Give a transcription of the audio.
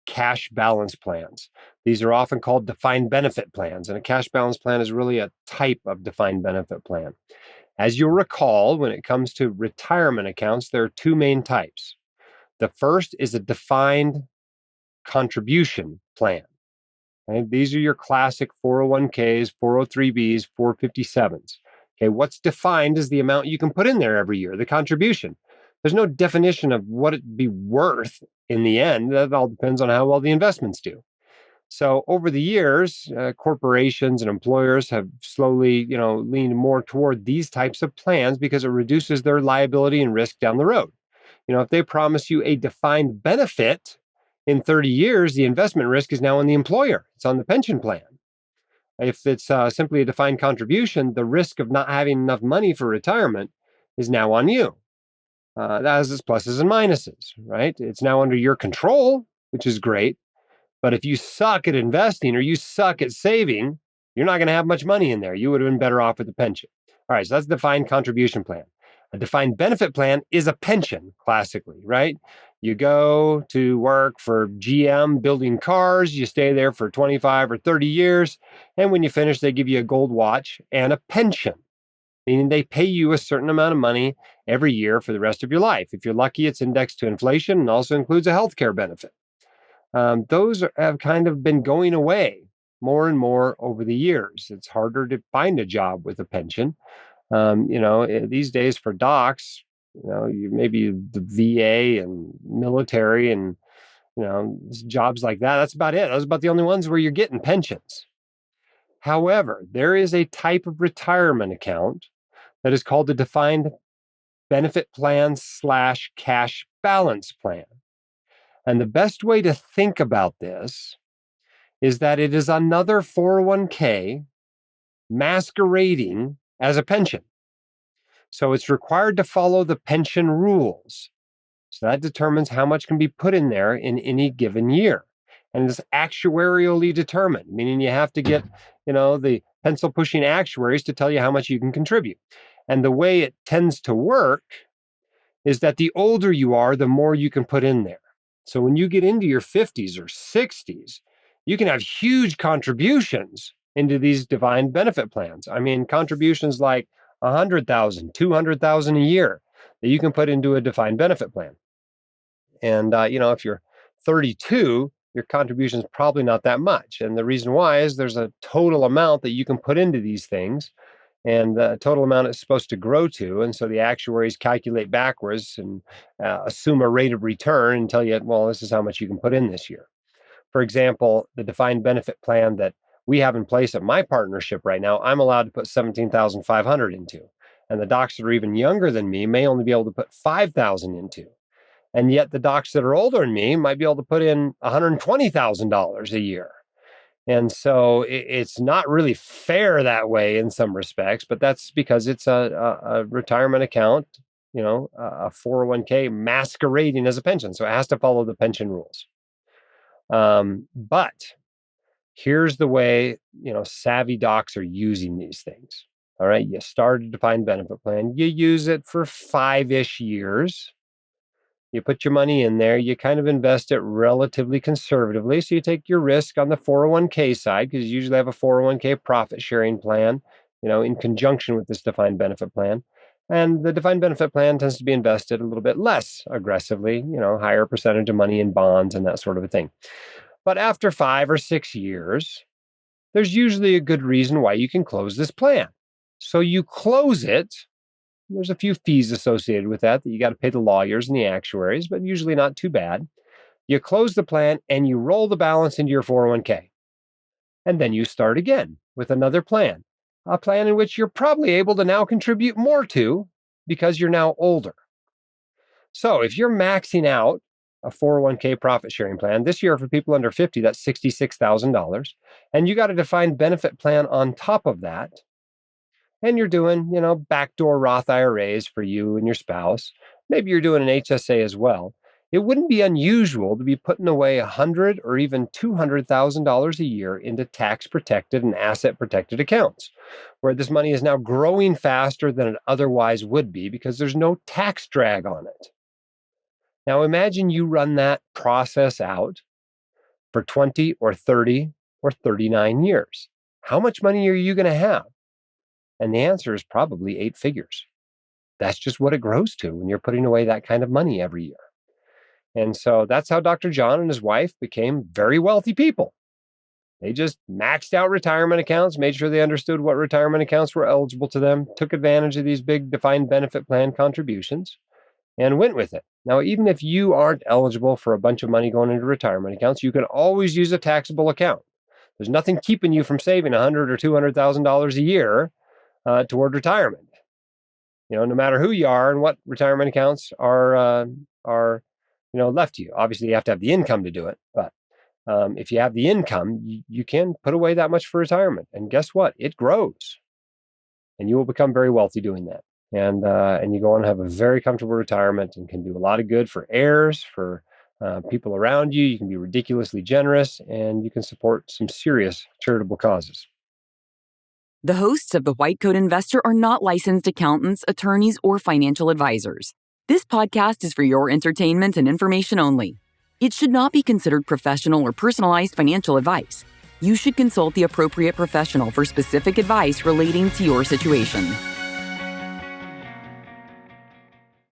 cash balance plans. These are often called defined benefit plans, and a cash balance plan is really a type of defined benefit plan. As you'll recall, when it comes to retirement accounts, there are two main types. The first is a defined contribution plan. Okay? These are your classic 401ks, 403bs, 457s. Okay, what's defined is the amount you can put in there every year, the contribution. There's no definition of what it'd be worth in the end. That all depends on how well the investments do. So over the years, corporations and employers have slowly, leaned more toward these types of plans because it reduces their liability and risk down the road. If they promise you a defined benefit in 30 years, the investment risk is now on the employer. It's on the pension plan. If it's simply a defined contribution, the risk of not having enough money for retirement is now on you. That has its pluses and minuses, right? It's now under your control, which is great. But if you suck at investing or you suck at saving, you're not going to have much money in there. You would have been better off with a pension. All right, so that's a defined contribution plan. A defined benefit plan is a pension, classically, right? You go to work for GM building cars, you stay there for 25 or 30 years, and when you finish, they give you a gold watch and a pension, meaning they pay you a certain amount of money every year for the rest of your life. If you're lucky, it's indexed to inflation and also includes a healthcare benefit. Those have kind of been going away more and more over the years. It's harder to find a job with a pension. These days for docs, maybe the VA and military and, jobs like that. That's about it. Those are about the only ones where you're getting pensions. However, there is a type of retirement account that is called a defined benefit plan / cash balance plan. And the best way to think about this is that it is another 401k masquerading as a pension. So it's required to follow the pension rules. So that determines how much can be put in there in any given year. And it's actuarially determined, meaning you have to get, the pencil pushing actuaries to tell you how much you can contribute. And the way it tends to work is that the older you are, the more you can put in there. So when you get into your 50s or 60s, you can have huge contributions into these defined benefit plans. I mean, contributions like $100,000, $200,000 a year that you can put into a defined benefit plan. And, if you're 32, your contribution is probably not that much. And the reason why is there's a total amount that you can put into these things. And the total amount is supposed to grow to. And so the actuaries calculate backwards and assume a rate of return and tell you, well, this is how much you can put in this year. For example, the defined benefit plan that we have in place at my partnership right now, I'm allowed to put $17,500 into. And the docs that are even younger than me may only be able to put $5,000 into. And yet the docs that are older than me might be able to put in $120,000 a year. And so it's not really fair that way in some respects, but that's because it's a retirement account, a 401k masquerading as a pension. So it has to follow the pension rules. But here's the way, savvy docs are using these things. All right. You start a defined benefit plan. You use it for 5-ish years. You put your money in there, you kind of invest it relatively conservatively. So you take your risk on the 401k side, because you usually have a 401k profit sharing plan, in conjunction with this defined benefit plan. And the defined benefit plan tends to be invested a little bit less aggressively, higher percentage of money in bonds and that sort of a thing. But after 5 or 6 years, there's usually a good reason why you can close this plan. So you close it. There's a few fees associated with that you got to pay the lawyers and the actuaries, but usually not too bad. You close the plan and you roll the balance into your 401k. And then you start again with another plan, a plan in which you're probably able to now contribute more to because you're now older. So if you're maxing out a 401k profit sharing plan this year for people under 50, that's $66,000. And you got a defined benefit plan on top of that. And you're doing, backdoor Roth IRAs for you and your spouse. Maybe you're doing an HSA as well. It wouldn't be unusual to be putting away $100,000 or even $200,000 a year into tax-protected and asset-protected accounts, where this money is now growing faster than it otherwise would be because there's no tax drag on it. Now imagine you run that process out for 20 or 30 or 39 years. How much money are you going to have? And the answer is probably 8 figures. That's just what it grows to when you're putting away that kind of money every year. And so that's how Dr. John and his wife became very wealthy people. They just maxed out retirement accounts, made sure they understood what retirement accounts were eligible to them, took advantage of these big defined benefit plan contributions, and went with it. Now, even if you aren't eligible for a bunch of money going into retirement accounts, you can always use a taxable account. There's nothing keeping you from saving $100,000 or $200,000 a year toward retirement. No matter who you are and what retirement accounts are left to you. Obviously, you have to have the income to do it, but if you have the income, you can put away that much for retirement. And guess what? It grows. And you will become very wealthy doing that. And you go on and have a very comfortable retirement and can do a lot of good for heirs, for people around you. You can be ridiculously generous, and you can support some serious charitable causes. The hosts of The White Coat Investor are not licensed accountants, attorneys, or financial advisors. This podcast is for your entertainment and information only. It should not be considered professional or personalized financial advice. You should consult the appropriate professional for specific advice relating to your situation.